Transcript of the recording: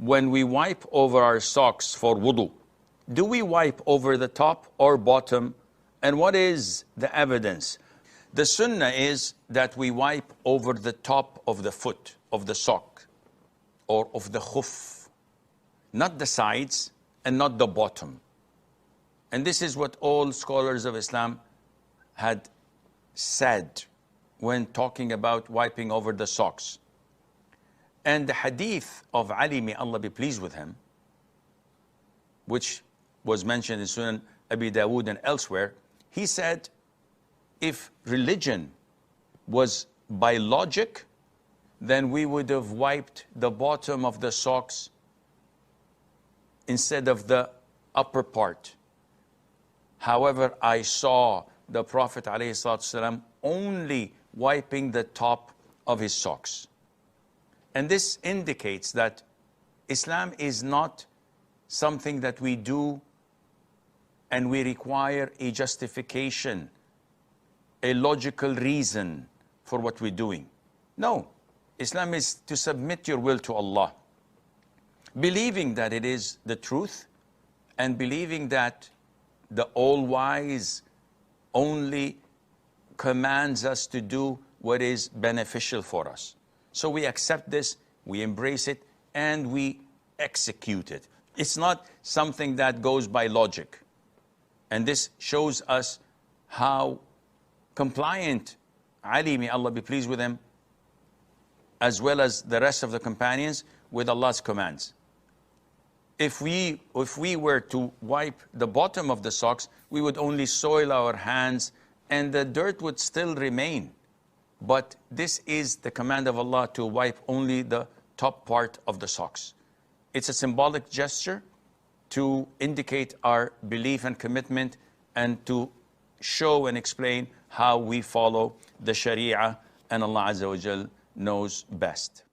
when we wipe over our socks for wudu, do we wipe over the top or bottom? And what is the evidence? The sunnah is that we wipe over the top of the foot, of the sock, or of the khuf, not the sides and not the bottom. And this is what all scholars of Islam had said when talking about wiping over the socks. And the hadith of Ali, may Allah be pleased with him, which was mentioned in Sunan Abi Dawood and elsewhere, he said, if religion was by logic, then we would have wiped the bottom of the socks instead of the upper part. However, I saw the Prophet ﷺ only wiping the top of his socks. And this indicates that Islam is not something that we do and we require a justification, a logical reason for what we're doing. No, Islam is to submit your will to Allah, believing that it is the truth and believing that the All-Wise only commands us to do what is beneficial for us. So we accept this, we embrace it, and we execute it. It's not something that goes by logic. And this shows us how compliant Ali, may Allah be pleased with him, as well as the rest of the companions, with Allah's commands. If we were to wipe the bottom of the socks, we would only soil our hands and the dirt would still remain. But this is the command of Allah to wipe only the top part of the socks. It's a symbolic gesture to indicate our belief and commitment and to show and explain how we follow the Sharia, and Allah Azza wa Jal knows best.